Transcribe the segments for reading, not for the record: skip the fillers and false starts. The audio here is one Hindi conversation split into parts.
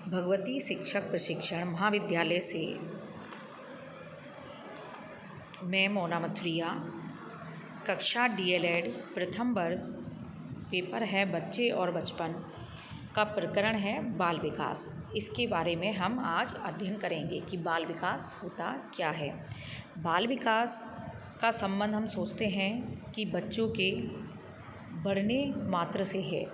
भगवती शिक्षक प्रशिक्षण महाविद्यालय से मैं मोना मथुरिया, कक्षा डीएलएड प्रथम वर्ष। पेपर है बच्चे और बचपन का, प्रकरण है बाल विकास। इसके बारे में हम आज अध्ययन करेंगे कि बाल विकास होता क्या है। बाल विकास का संबंध हम सोचते हैं कि बच्चों के बढ़ने मात्र से है,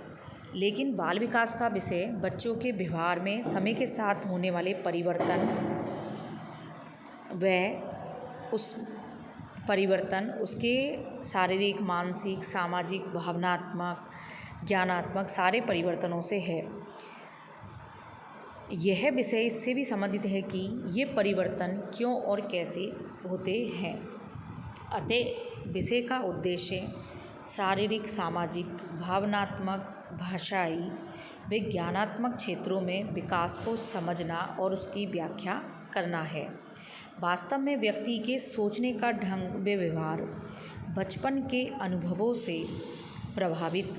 लेकिन बाल विकास का विषय बच्चों के व्यवहार में समय के साथ होने वाले परिवर्तन, उस परिवर्तन उसके शारीरिक, मानसिक, सामाजिक, भावनात्मक, ज्ञानात्मक सारे परिवर्तनों से है। यह विषय इससे भी संबंधित है कि ये परिवर्तन क्यों और कैसे होते हैं। अतः विषय का उद्देश्य शारीरिक, सामाजिक, भावनात्मक, भाषाई व ज्ञानात्मक क्षेत्रों में विकास को समझना और उसकी व्याख्या करना है। वास्तव में व्यक्ति के सोचने का ढंग व व्यवहार बचपन के अनुभवों से प्रभावित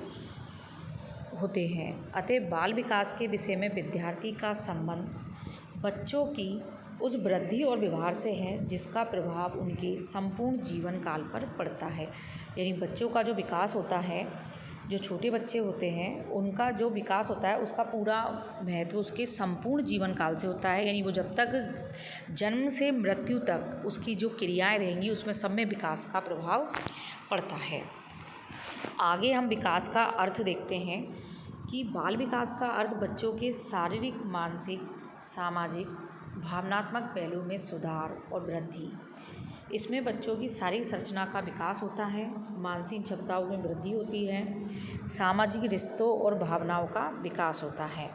होते हैं। अतः बाल विकास के विषय में विद्यार्थी का संबंध बच्चों की उस वृद्धि और व्यवहार से है जिसका प्रभाव उनके संपूर्ण जीवन काल पर पड़ता है। यानी बच्चों का जो विकास होता है, जो छोटे बच्चे होते हैं उनका जो विकास होता है उसका पूरा महत्व उसके संपूर्ण जीवन काल से होता है। यानी वो जब तक जन्म से मृत्यु तक उसकी जो क्रियाएं रहेंगी उसमें सब में विकास का प्रभाव पड़ता है। आगे हम विकास का अर्थ देखते हैं कि बाल विकास का अर्थ बच्चों के शारीरिक, मानसिक, सामाजिक, भावनात्मक पहलू में सुधार और वृद्धि। इसमें बच्चों की शारीरिक संरचना का विकास होता है, मानसिक क्षमताओं में वृद्धि होती है, सामाजिक रिश्तों और भावनाओं का विकास होता है।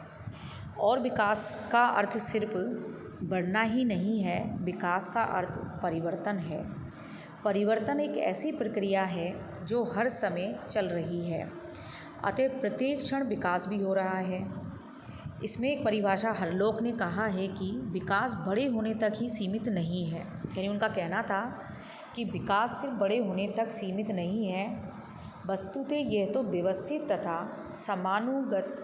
और विकास का अर्थ सिर्फ बढ़ना ही नहीं है, विकास का अर्थ परिवर्तन है। परिवर्तन एक ऐसी प्रक्रिया है जो हर समय चल रही है, अतः प्रत्येक क्षण विकास भी हो रहा है। इसमें एक परिभाषा हरलोक ने कहा है कि विकास बड़े होने तक ही सीमित नहीं है। यानी उनका कहना था कि विकास सिर्फ बड़े होने तक सीमित नहीं है, वस्तुतः यह तो व्यवस्थित तथा समानुगत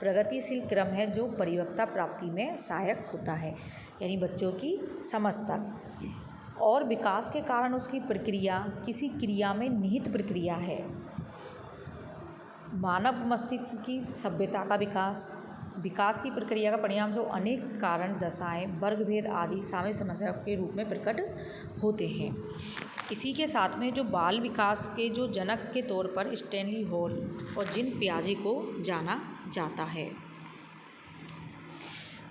प्रगतिशील क्रम है जो परिपक्वता प्राप्ति में सहायक होता है। यानी बच्चों की समझ तक। और विकास के कारण उसकी प्रक्रिया किसी क्रिया में निहित प्रक्रिया है। मानव मस्तिष्क की सभ्यता का विकास की प्रक्रिया का परिणाम जो अनेक कारण, दशाएं, वर्गभेद आदि सामाजिक समस्या के रूप में प्रकट होते हैं। इसी के साथ में जो बाल विकास के जो जनक के तौर पर स्टैनली हॉल और जीन पियाजे को जाना जाता है।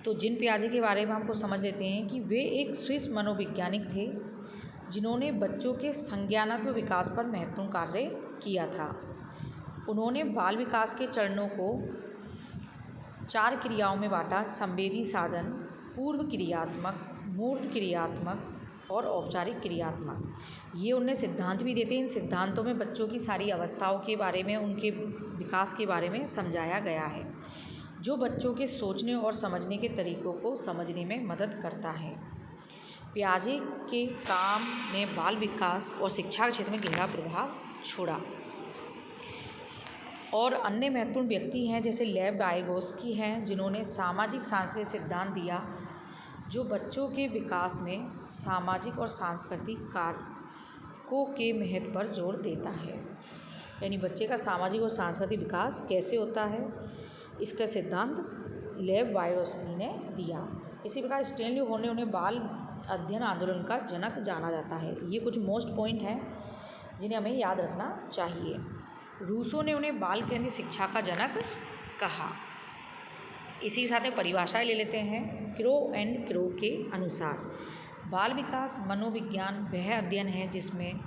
तो जीन पियाजे के बारे में हमको समझ लेते हैं कि वे एक स्विस मनोवैज्ञानिक थे जिन्होंने बच्चों के संज्ञानात्मक विकास पर महत्वपूर्ण कार्य किया था। उन्होंने बाल विकास के चरणों को 4 क्रियाओं में बांटा: संवेदी साधन, पूर्व क्रियात्मक, मूर्त क्रियात्मक और औपचारिक क्रियात्मक। ये उन्हें सिद्धांत भी देते हैं। इन सिद्धांतों में बच्चों की सारी अवस्थाओं के बारे में, उनके विकास के बारे में समझाया गया है, जो बच्चों के सोचने और समझने के तरीकों को समझने में मदद करता है। पियाजे के काम ने बाल विकास और शिक्षा के क्षेत्र में गहरा प्रभाव छोड़ा। और अन्य महत्वपूर्ण व्यक्ति हैं जैसे लेव वाइगोत्स्की हैं, जिन्होंने सामाजिक सांस्कृतिक सिद्धांत दिया जो बच्चों के विकास में सामाजिक और सांस्कृतिक कारकों के महत्व पर जोर देता है। यानी बच्चे का सामाजिक और सांस्कृतिक विकास कैसे होता है, इसका सिद्धांत लेव वाइगोत्स्की ने दिया। इसी प्रकार स्टैनली हॉल ने उन्हें बाल अध्ययन आंदोलन का जनक जाना जाता है। ये कुछ मोस्ट पॉइंट हैं जिन्हें हमें याद रखना चाहिए। रूसो ने उन्हें बाल केंद्रित शिक्षा का जनक कहा। इसी के साथ में परिभाषाएं ले लेते हैं। क्रो एंड क्रो के अनुसार बाल विकास मनोविज्ञान वह अध्ययन है जिसमें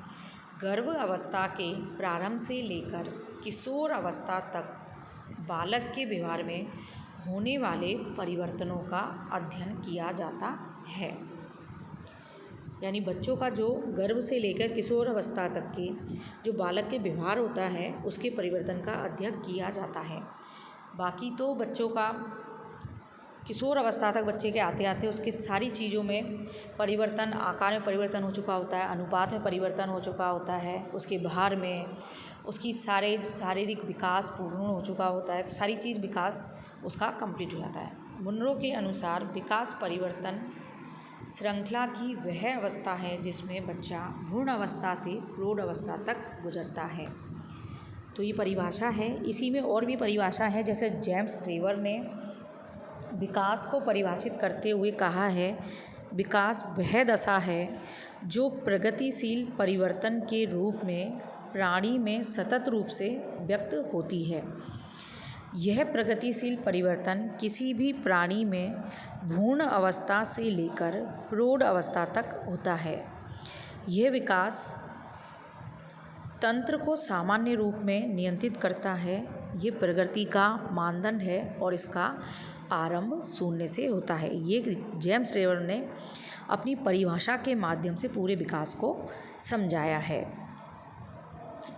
गर्भ अवस्था के प्रारंभ से लेकर किशोर अवस्था तक बालक के व्यवहार में होने वाले परिवर्तनों का अध्ययन किया जाता है। यानी बच्चों का जो गर्भ से लेकर किशोर अवस्था तक के जो बालक के व्यवहार होता है उसके परिवर्तन का अध्ययन किया जाता है। बाकी तो बच्चों का किशोर अवस्था तक बच्चे के आते आते उसकी सारी चीज़ों में परिवर्तन, आकार में परिवर्तन हो चुका होता है, अनुपात में परिवर्तन हो चुका होता है, उसके भार में, उसकी सारे शारीरिक विकास पूर्ण हो चुका होता है। तो सारी चीज़ विकास उसका कंप्लीट हो जाता है। मुनरो के अनुसार विकास परिवर्तन श्रृंखला की वह अवस्था है जिसमें बच्चा भ्रूण अवस्था से प्रौढ़ अवस्था तक गुजरता है। तो ये परिभाषा है। इसी में और भी परिभाषा है, जैसे जेम्स ट्रेवर ने विकास को परिभाषित करते हुए कहा है, विकास वह दशा है जो प्रगतिशील परिवर्तन के रूप में प्राणी में सतत रूप से व्यक्त होती है। यह प्रगतिशील परिवर्तन किसी भी प्राणी में भ्रूण अवस्था से लेकर प्रौढ़ अवस्था तक होता है। यह विकास तंत्र को सामान्य रूप में नियंत्रित करता है। ये प्रगति का मानदंड है और इसका आरंभ शून्य से होता है। ये जेम्स ट्रेवर ने अपनी परिभाषा के माध्यम से पूरे विकास को समझाया है।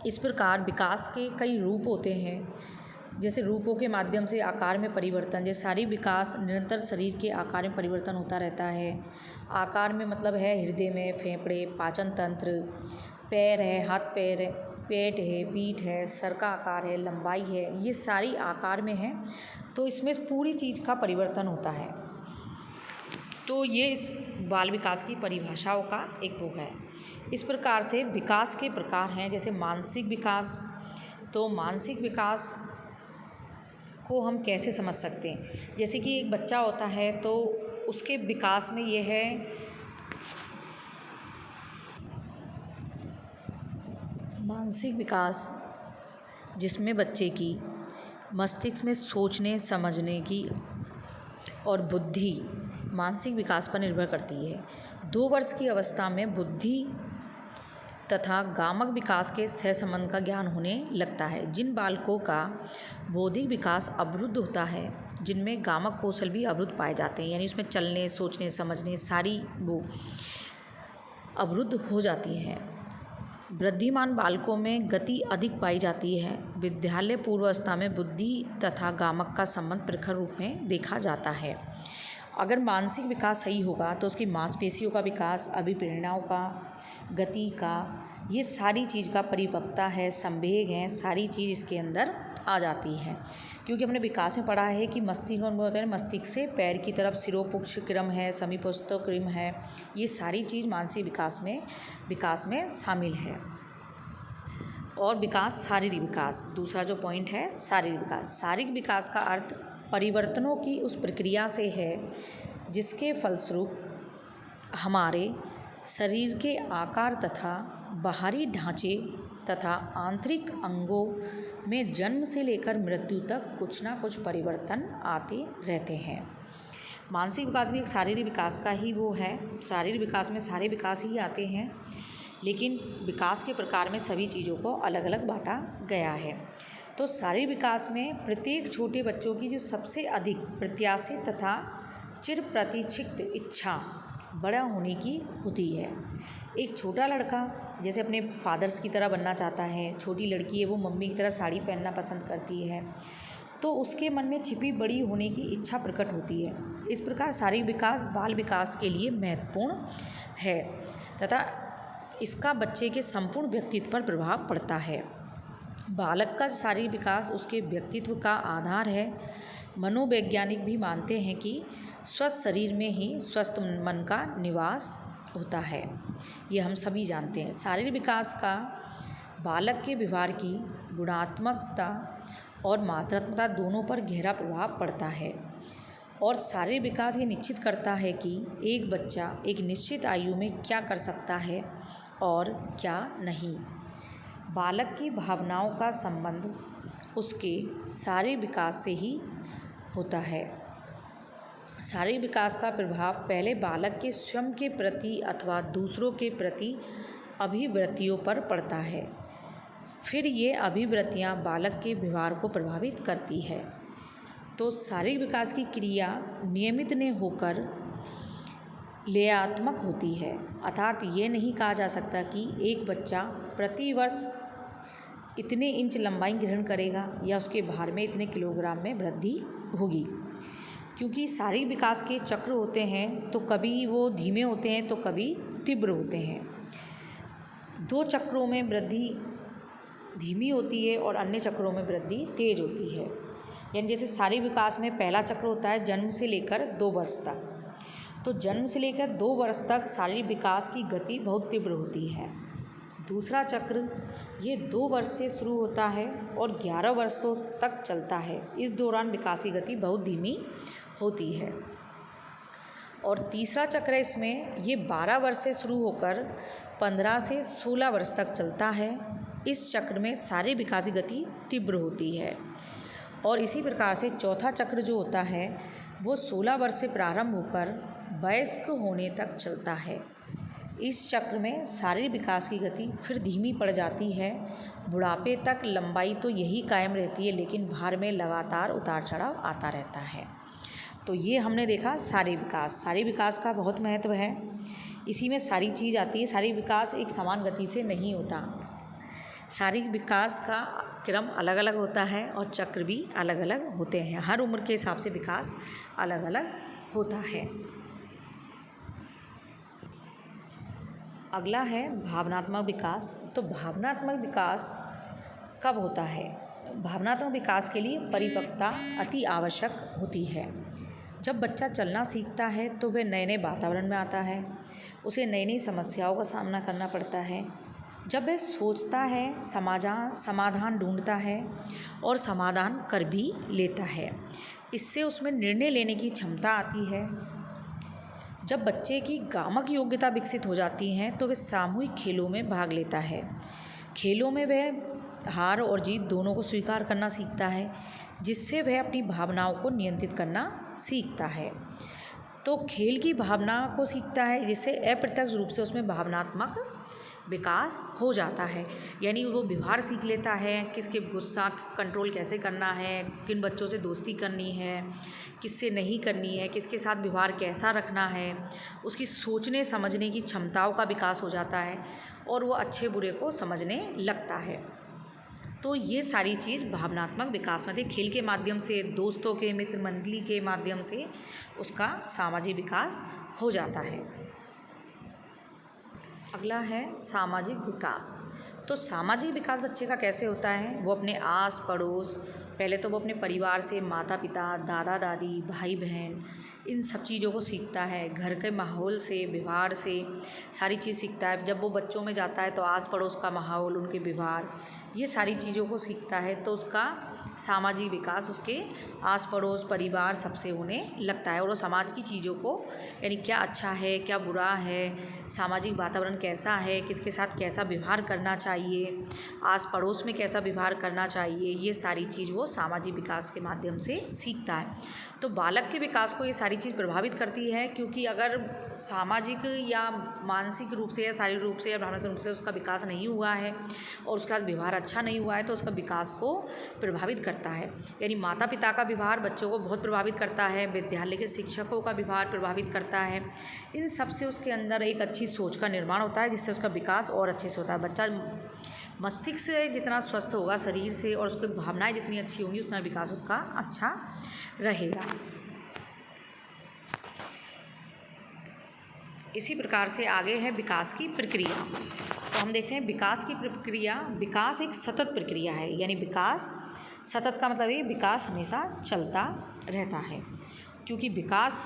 इस प्रकार विकास के कई रूप होते हैं। जैसे रूपों के माध्यम से आकार में परिवर्तन, जैसे शारीरिक विकास निरंतर शरीर के आकार में परिवर्तन होता रहता है। आकार में मतलब है हृदय में, फेफड़े, पाचन तंत्र, पैर है, हाथ पैर, पेट है, पीठ है, सर का आकार है, लंबाई है, ये सारी आकार में है। तो इसमें पूरी चीज़ का परिवर्तन होता है। तो ये इस बाल विकास की परिभाषाओं का एक बुक है। इस प्रकार से विकास के प्रकार हैं। जैसे मानसिक विकास, तो मानसिक विकास को हम कैसे समझ सकते हैं? जैसे कि एक बच्चा होता है तो उसके विकास में यह है मानसिक विकास, जिसमें बच्चे की मस्तिष्क में सोचने समझने की और बुद्धि मानसिक विकास पर निर्भर करती है। 2 वर्ष की अवस्था में बुद्धि तथा गामक विकास के सहसंबंध का ज्ञान होने लगता है। जिन बालकों का बौद्धिक विकास अवरुद्ध होता है, जिनमें गामक कौशल भी अवरुद्ध पाए जाते हैं, यानी उसमें चलने, सोचने, समझने सारी वो अवरुद्ध हो जाती हैं। वृद्धिमान बालकों में गति अधिक पाई जाती है। विद्यालय पूर्वावस्था में बुद्धि तथा गामक का संबंध प्रखर रूप में देखा जाता है। अगर मानसिक विकास सही होगा तो उसकी मांसपेशियों का विकास, अभिप्रेरणाओं का, गति का, ये सारी चीज़ का परिपक्वता है, संवेग है, सारी चीज़ इसके अंदर आ जाती है। क्योंकि हमने विकास में पढ़ा है कि मस्तिष्क में होता है, मस्तिष्क से पैर की तरफ सिरोपुक्ष क्रम है, समीपस्थ क्रम है, ये सारी चीज़ मानसिक विकास में शामिल है। और विकास, शारीरिक विकास, दूसरा जो पॉइंट है शारीरिक विकास। शारीरिक विकास का अर्थ परिवर्तनों की उस प्रक्रिया से है जिसके फलस्वरूप हमारे शरीर के आकार तथा बाहरी ढांचे तथा आंतरिक अंगों में जन्म से लेकर मृत्यु तक कुछ ना कुछ परिवर्तन आते रहते हैं। मानसिक विकास भी एक शारीरिक विकास का ही वो है। शारीरिक विकास में सारे विकास ही आते हैं, लेकिन विकास के प्रकार में सभी चीज़ों को अलग अलग बांटा गया है। तो शारीरिक विकास में प्रत्येक छोटे बच्चों की जो सबसे अधिक प्रत्याशित तथा चिर प्रतीक्षित इच्छा बड़ा होने की होती है। एक छोटा लड़का जैसे अपने फादर्स की तरह बनना चाहता है, छोटी लड़की है वो मम्मी की तरह साड़ी पहनना पसंद करती है, तो उसके मन में छिपी बड़ी होने की इच्छा प्रकट होती है। इस प्रकार शारीरिक विकास बाल विकास के लिए महत्वपूर्ण है तथा इसका बच्चे के संपूर्ण व्यक्तित्व पर प्रभाव पड़ता है। बालक का शारीरिक विकास उसके व्यक्तित्व का आधार है। मनोवैज्ञानिक भी मानते हैं कि स्वस्थ शरीर में ही स्वस्थ मन का निवास होता है। ये हम सभी जानते हैं। शारीरिक विकास का बालक के व्यवहार की गुणात्मकता और मात्रात्मकता दोनों पर गहरा प्रभाव पड़ता है। और शारीरिक विकास ये निश्चित करता है कि एक बच्चा एक निश्चित आयु में क्या कर सकता है और क्या नहीं। बालक की भावनाओं का संबंध उसके शारीरिक विकास से ही होता है। शारीरिक विकास का प्रभाव पहले बालक के स्वयं के प्रति अथवा दूसरों के प्रति अभिवृत्तियों पर पड़ता है, फिर ये अभिवृत्तियाँ बालक के व्यवहार को प्रभावित करती है। तो शारीरिक विकास की क्रिया नियमित न होकर लयात्मक होती है। अर्थात ये नहीं कहा जा सकता कि एक बच्चा प्रति वर्ष इतने इंच लंबाई ग्रहण करेगा या उसके भार में इतने किलोग्राम में वृद्धि होगी, क्योंकि शारीरिक विकास के चक्र होते हैं तो कभी वो धीमे होते हैं तो कभी तीव्र होते हैं। 2 चक्रों में वृद्धि धीमी होती है और अन्य चक्रों में वृद्धि तेज होती है। यानी जैसे शारीरिक विकास में पहला चक्र होता है जन्म से लेकर 2 वर्ष तक। तो जन्म से लेकर 2 वर्ष तक शारीरिक विकास की गति बहुत तीव्र होती है। दूसरा चक्र ये 2 वर्ष से शुरू होता है और 11 वर्षों तक चलता है। इस दौरान विकास की गति बहुत धीमी होती है। और तीसरा चक्र है इसमें ये 12 वर्ष से शुरू होकर 15 से 16 वर्ष तक चलता है। इस चक्र में शारीरिक विकास की गति तीव्र होती है। और इसी प्रकार से चौथा चक्र जो होता है वो 16 वर्ष से प्रारंभ होकर वयस्क होने तक चलता है। इस चक्र में शारीरिक विकास की गति फिर धीमी पड़ जाती है। बुढ़ापे तक लंबाई तो यही कायम रहती है, लेकिन भार में लगातार उतार चढ़ाव आता रहता है। तो ये हमने देखा शारीरिक विकास। शारीरिक विकास का बहुत महत्व है, इसी में सारी चीज़ आती है। शारीरिक विकास एक समान गति से नहीं होता, शारीरिक विकास का क्रम अलग अलग होता है और चक्र भी अलग अलग होते हैं। हर उम्र के हिसाब से विकास अलग अलग होता है। अगला है भावनात्मक विकास। तो भावनात्मक विकास कब होता है? भावनात्मक विकास के लिए परिपक्वता अति आवश्यक होती है। जब बच्चा चलना सीखता है तो वह नए नए वातावरण में आता है, उसे नई नई समस्याओं का सामना करना पड़ता है। जब वह सोचता है, समाधान ढूंढता है और समाधान कर भी लेता है, इससे उसमें निर्णय लेने की क्षमता आती है। जब बच्चे की गामक योग्यता विकसित हो जाती हैं तो वह सामूहिक खेलों में भाग लेता है। खेलों में वह हार और जीत दोनों को स्वीकार करना सीखता है, जिससे वह अपनी भावनाओं को नियंत्रित करना सीखता है। तो खेल की भावना को सीखता है, जिससे अप्रत्यक्ष रूप से उसमें भावनात्मक विकास हो जाता है। यानी वो व्यवहार सीख लेता है, किसके गुस्सा कंट्रोल कैसे करना है, किन बच्चों से दोस्ती करनी है, किससे नहीं करनी है, किसके साथ व्यवहार कैसा रखना है। उसकी सोचने समझने की क्षमताओं का विकास हो जाता है और वो अच्छे बुरे को समझने लगता है। तो ये सारी चीज़ भावनात्मक विकास में खेल के माध्यम से, दोस्तों के, मित्र मंडली के माध्यम से उसका सामाजिक विकास हो जाता है। अगला है सामाजिक विकास। तो सामाजिक विकास बच्चे का कैसे होता है? वो अपने आस पड़ोस, पहले तो वो अपने परिवार से, माता पिता, दादा दादी, भाई बहन, इन सब चीज़ों को सीखता है। घर के माहौल से, व्यवहार से सारी चीज़ सीखता है। जब वो बच्चों में जाता है तो आस पड़ोस का माहौल, उनके व्यवहार, ये सारी चीज़ों को सीखता है। तो उसका सामाजिक विकास उसके आस पड़ोस, परिवार सबसे होने लगता है और वो समाज की चीज़ों को, यानी क्या अच्छा है, क्या बुरा है, सामाजिक वातावरण कैसा है, किसके साथ कैसा व्यवहार करना चाहिए, आस पड़ोस में कैसा व्यवहार करना चाहिए, ये सारी चीज़ वो सामाजिक विकास के माध्यम से सीखता है। तो बालक के विकास को ये सारी चीज़ प्रभावित करती है, क्योंकि अगर सामाजिक या मानसिक रूप से या शारीरिक रूप से या भावनात्मक रूप से उसका विकास नहीं हुआ है और उसका व्यवहार अच्छा नहीं हुआ है तो उसका विकास को प्रभावित करता है। यानी माता पिता का व्यवहार बच्चों को बहुत प्रभावित करता है, विद्यालय के शिक्षकों का व्यवहार प्रभावित करता है। इन सब से उसके अंदर एक अच्छी सोच का निर्माण होता है, जिससे उसका विकास और अच्छे से होता है। बच्चा मस्तिष्क से जितना स्वस्थ होगा शरीर से, और उसकी भावनाएं जितनी अच्छी होंगी, उतना विकास उसका अच्छा रहेगा। इसी प्रकार से आगे है विकास की प्रक्रिया। तो हम देखते हैं विकास की प्रक्रिया। विकास एक सतत प्रक्रिया है, यानी विकास सतत का मतलब ये विकास हमेशा चलता रहता है। क्योंकि विकास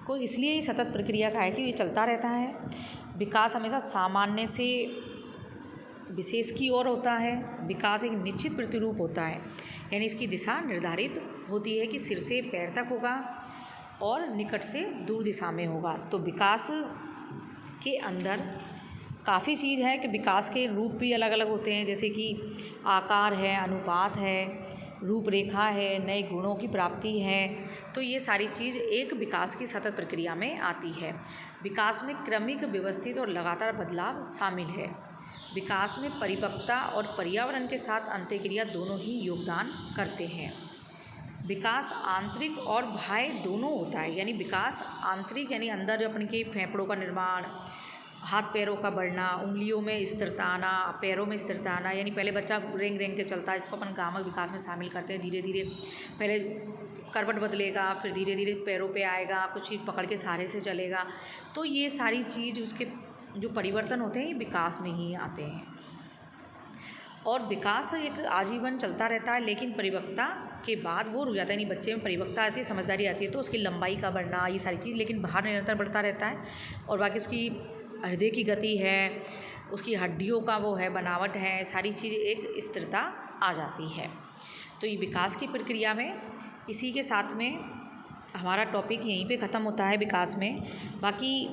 को इसलिए ही सतत प्रक्रिया का है कि ये चलता रहता है। विकास हमेशा सामान्य से विशेष की ओर होता है। विकास एक निश्चित प्रतिरूप होता है, यानी इसकी दिशा निर्धारित होती है कि सिर से पैर तक होगा और निकट से दूर दिशा में होगा। तो विकास के अंदर काफ़ी चीज़ है कि विकास के रूप भी अलग अलग होते हैं, जैसे कि आकार है, अनुपात है, रूपरेखा है, नए गुणों की प्राप्ति है। तो ये सारी चीज़ एक विकास की सतत प्रक्रिया में आती है। विकास में क्रमिक, व्यवस्थित और लगातार बदलाव शामिल है। विकास में परिपक्वता और पर्यावरण के साथ अंतःक्रिया दोनों ही योगदान करते हैं। विकास आंतरिक और बाह्य दोनों होता है। यानी विकास आंतरिक यानी अंदर अपने के फेफड़ों का निर्माण, हाथ पैरों का बढ़ना, उंगलियों में स्थिरता आना, पैरों में स्थिरता आना। यानी पहले बच्चा रेंग रेंग के चलता है, इसको अपन गामक विकास में शामिल करते हैं। धीरे धीरे पहले करवट बदलेगा, फिर धीरे धीरे पैरों पे आएगा, कुछ चीज़ पकड़ के सहारे से चलेगा। तो ये सारी चीज़ उसके जो परिवर्तन होते हैं ये विकास में ही आते हैं। और विकास एक आजीवन चलता रहता है, लेकिन परिपक्वता के बाद वो रुक जाता है, यानी बच्चे में परिपक्वता आती है, समझदारी आती है, तो उसकी लंबाई का बढ़ना, ये सारी चीज़, लेकिन बाहर निरंतर बढ़ता रहता है। और बाकी उसकी हृदय की गति है, उसकी हड्डियों का वो है बनावट है, सारी चीज़ एक स्थिरता आ जाती है। तो ये विकास की प्रक्रिया में इसी के साथ में हमारा टॉपिक यहीं पे ख़त्म होता है विकास में। बाकी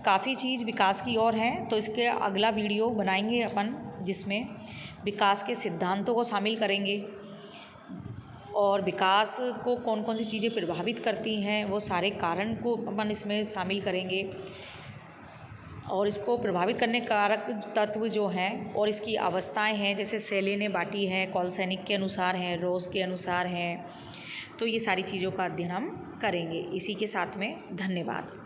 काफ़ी चीज़ विकास की ओर है, तो इसके अगला वीडियो बनाएंगे अपन जिसमें विकास के सिद्धांतों को शामिल करेंगे और विकास को कौन कौन सी चीज़ें प्रभावित करती हैं, वो सारे कारण को अपन इसमें शामिल करेंगे और इसको प्रभावित करने कारक तत्व जो हैं और इसकी अवस्थाएं हैं, जैसे सेले ने बांटी है, कॉलसैनिक के अनुसार हैं, रोज के अनुसार हैं। तो ये सारी चीज़ों का अध्ययन हम करेंगे। इसी के साथ में धन्यवाद।